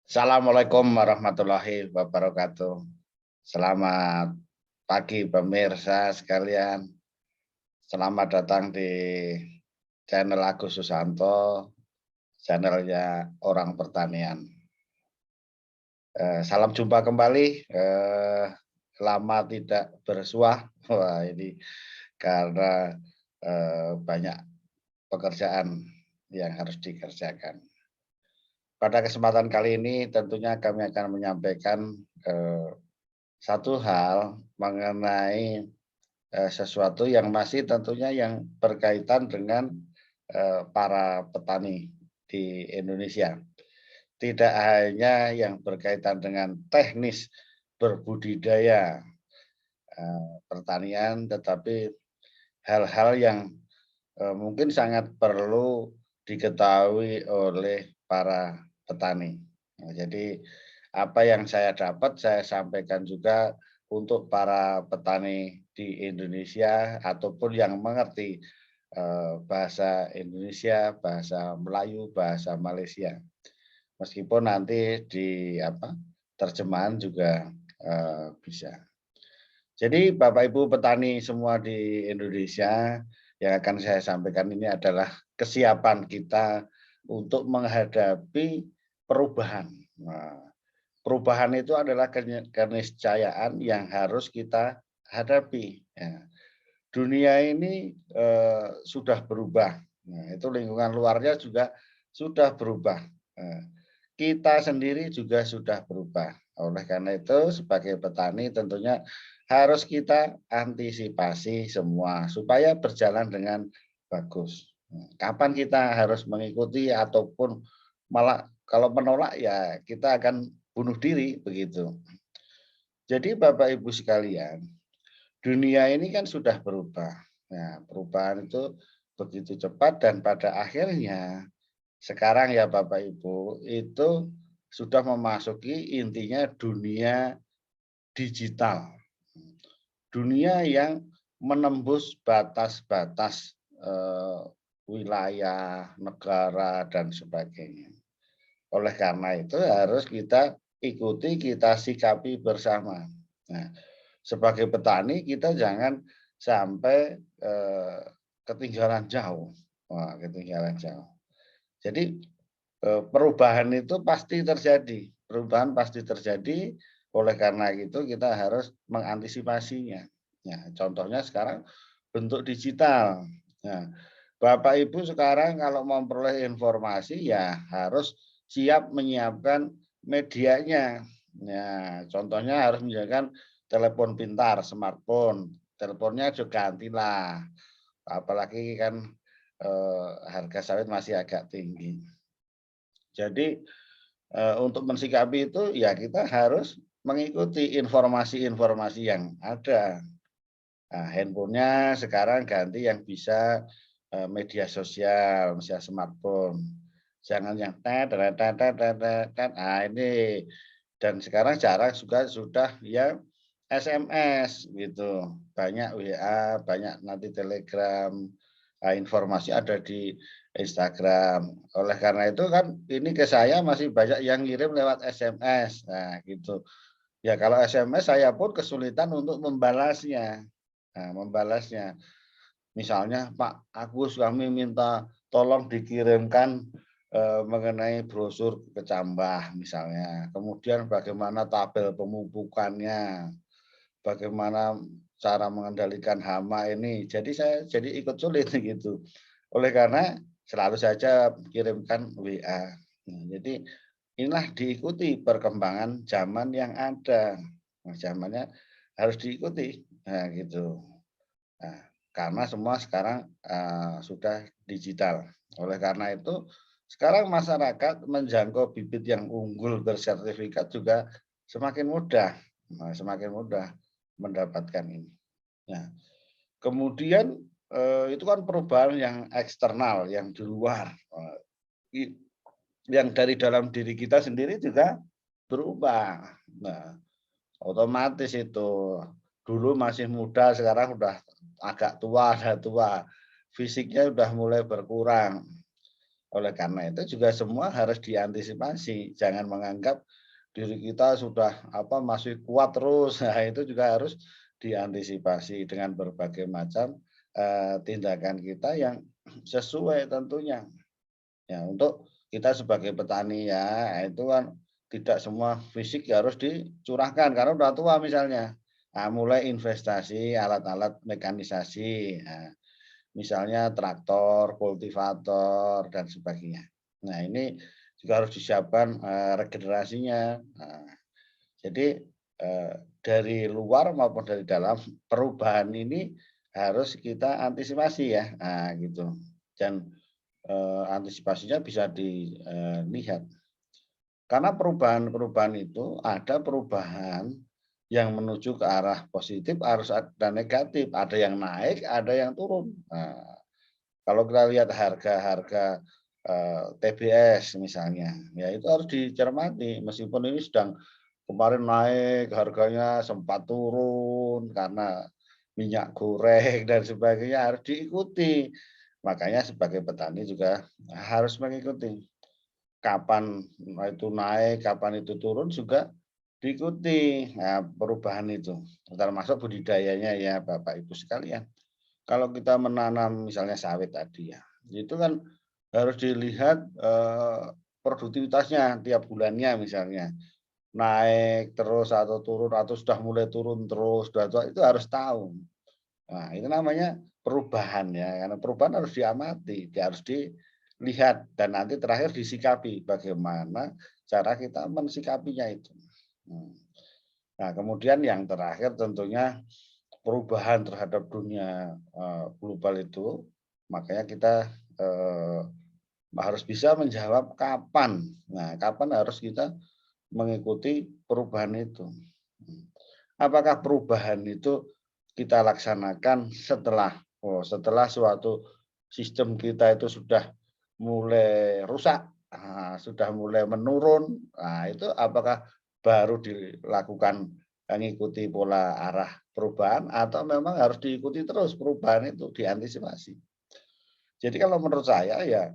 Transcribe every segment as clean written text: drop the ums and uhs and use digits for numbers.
Assalamualaikum warahmatullahi wabarakatuh. Selamat pagi pemirsa sekalian. Selamat datang di channel Agus Susanto, channelnya Orang Pertanian. Salam jumpa kembali. Lama tidak bersuah. Wah, ini karena banyak pekerjaan yang harus dikerjakan. Pada kesempatan kali ini tentunya kami akan menyampaikan satu hal mengenai sesuatu yang masih tentunya yang berkaitan dengan para petani di Indonesia. Tidak hanya yang berkaitan dengan teknis berbudidaya pertanian, tetapi hal-hal yang mungkin sangat perlu diketahui oleh para petani. Nah, jadi apa yang saya dapat saya sampaikan juga untuk para petani di Indonesia ataupun yang mengerti bahasa Indonesia, bahasa Melayu, bahasa Malaysia. Meskipun nanti di terjemahan juga bisa. Jadi Bapak Ibu petani semua di Indonesia, yang akan saya sampaikan ini adalah kesiapan kita untuk menghadapi perubahan. Nah, perubahan itu adalah keniscayaan yang harus kita hadapi. Ya. Dunia ini sudah berubah. Nah, itu lingkungan luarnya juga sudah berubah. Kita sendiri juga sudah berubah. Oleh karena itu, sebagai petani tentunya harus kita antisipasi semua supaya berjalan dengan bagus. Kapan kita harus mengikuti ataupun malah kalau menolak ya kita akan bunuh diri begitu. Jadi Bapak Ibu sekalian, dunia ini kan sudah berubah. Nah, perubahan itu begitu cepat dan pada akhirnya sekarang ya Bapak Ibu itu sudah memasuki intinya dunia digital. Dunia yang menembus batas-batas wilayah, negara dan sebagainya. Oleh karena itu harus kita ikuti, kita sikapi bersama. Nah, sebagai petani kita jangan sampai ketinggalan jauh. Wah, ketinggalan jauh. Jadi perubahan itu pasti terjadi, perubahan pasti terjadi, oleh karena itu kita harus mengantisipasinya. Nah, contohnya sekarang bentuk digital. Nah, Bapak Ibu sekarang kalau memperoleh informasi ya harus siap menyiapkan medianya. Nah, contohnya harus menyiapkan telepon pintar, smartphone, teleponnya juga gantilah. Apalagi kan harga sawit masih agak tinggi. Jadi untuk mensikapi itu ya kita harus mengikuti informasi-informasi yang ada. Nah, handphonenya sekarang ganti yang bisa media sosial, misalnya smartphone. Jangan yang nah ini dan sekarang jarang juga sudah yang SMS gitu. Banyak WA, banyak nanti Telegram, informasi ada di Instagram. Oleh karena itu kan ini ke saya masih banyak yang ngirim lewat SMS. Nah, gitu. Ya kalau SMS saya pun kesulitan untuk membalasnya. Nah, membalasnya. Misalnya, Pak Agus kami minta tolong dikirimkan mengenai brosur kecambah misalnya. Kemudian bagaimana tabel pemupukannya, bagaimana cara mengendalikan hama ini. Jadi saya jadi ikut sulit gitu. Oleh karena selalu saja kirimkan WA. Nah, jadi inilah diikuti perkembangan zaman yang ada. Nah, zamannya harus diikuti. Nah, gitu. Nah, karena semua sekarang sudah digital. Oleh karena itu, sekarang masyarakat menjangkau bibit yang unggul bersertifikat juga semakin mudah. Nah, semakin mudah mendapatkan ini. Nah, kemudian itu kan perubahan yang eksternal, yang di luar. Yang dari dalam diri kita sendiri juga berubah. Nah, otomatis itu dulu masih muda, sekarang udah agak tua, fisiknya udah mulai berkurang. Oleh karena itu juga semua harus diantisipasi. Jangan menganggap diri kita sudah masih kuat terus. Nah, itu juga harus diantisipasi dengan berbagai macam tindakan kita yang sesuai tentunya. Ya, untuk kita sebagai petani ya, itu kan tidak semua fisik ya harus dicurahkan karena udah tua misalnya. Nah, mulai investasi alat-alat mekanisasi, nah, misalnya traktor, kultivator, dan sebagainya. Nah, ini juga harus disiapkan regenerasinya. Nah, jadi dari luar maupun dari dalam perubahan ini harus kita antisipasi ya, nah, gitu. Dan antisipasinya bisa dilihat. Karena perubahan-perubahan itu ada perubahan yang menuju ke arah positif harus ada negatif, ada yang naik, ada yang turun. Nah, kalau kita lihat harga-harga TBS misalnya, ya itu harus dicermati meskipun ini sedang kemarin naik harganya sempat turun karena minyak goreng dan sebagainya harus diikuti. Makanya sebagai petani juga harus mengikuti. Kapan itu naik, kapan itu turun juga diikuti, perubahan itu. Termasuk budidayanya ya Bapak Ibu sekalian. Kalau kita menanam misalnya sawit tadi ya, itu kan harus dilihat, produktivitasnya tiap bulannya misalnya. Naik terus atau turun atau sudah mulai turun terus, itu harus tahu. Nah, itu namanya perubahan ya, karena perubahan harus diamati, harus dilihat dan nanti terakhir disikapi bagaimana cara kita mensikapinya itu. Hmm. Nah, kemudian yang terakhir tentunya perubahan terhadap dunia global itu, makanya kita harus bisa menjawab kapan. Nah, kapan harus kita mengikuti perubahan itu. Hmm. Apakah perubahan itu kita laksanakan setelah suatu sistem kita itu sudah mulai rusak, sudah mulai menurun, nah itu apakah baru dilakukan mengikuti pola arah perubahan atau memang harus diikuti terus perubahan itu, diantisipasi. Jadi kalau menurut saya ya,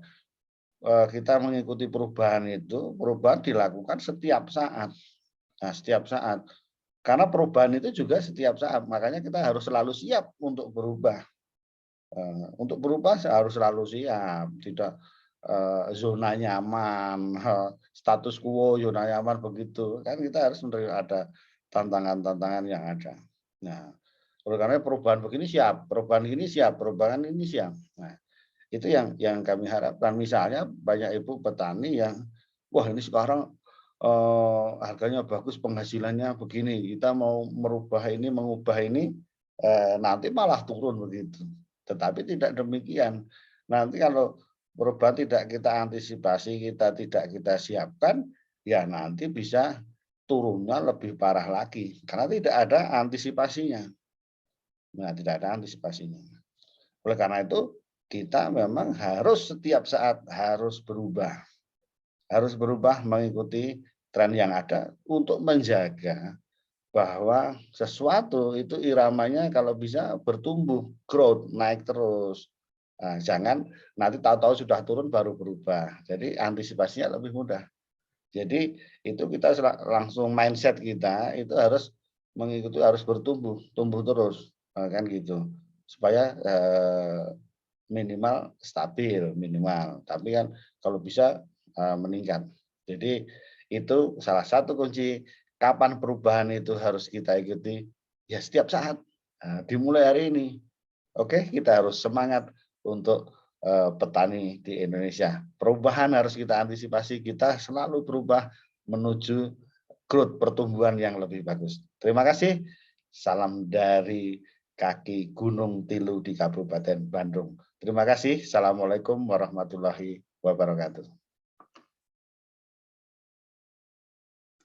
kita mengikuti perubahan itu, perubahan dilakukan setiap saat. Nah, setiap saat. Karena perubahan itu juga setiap saat, makanya kita harus selalu siap untuk berubah. Untuk berubah harus selalu siap, tidak zona nyaman, status quo, zona nyaman begitu. Kan kita harus menerima ada tantangan-tantangan yang ada. Nah, oleh karena perubahan begini siap, perubahan ini siap, perubahan ini siap. Nah, itu yang kami harapkan. Misalnya banyak ibu petani yang, wah ini sekarang harganya bagus, penghasilannya begini, kita mau merubah ini, mengubah ini, nanti malah turun begitu. Tetapi tidak demikian. Nanti kalau perubahan tidak kita antisipasi, kita tidak kita siapkan, ya nanti bisa turunnya lebih parah lagi, karena tidak ada antisipasinya. Nah, tidak ada antisipasinya. Oleh karena itu, kita memang harus setiap saat harus berubah mengikuti tren yang ada untuk menjaga bahwa sesuatu itu iramanya kalau bisa bertumbuh, growth, naik terus. Nah, jangan nanti tahu-tahu sudah turun baru berubah. Jadi antisipasinya lebih mudah. Jadi itu kita langsung mindset kita itu harus mengikuti, harus bertumbuh, tumbuh terus, kan gitu. Supaya minimal stabil, minimal. Tapi kan kalau bisa meningkat. Jadi itu salah satu kunci kapan perubahan itu harus kita ikuti, ya setiap saat, dimulai hari ini. Oke, kita harus semangat untuk petani di Indonesia. Perubahan harus kita antisipasi, kita selalu berubah menuju growth pertumbuhan yang lebih bagus. Terima kasih. Salam dari kaki Gunung Tilu di Kabupaten Bandung. Terima kasih. Assalamualaikum warahmatullahi wabarakatuh.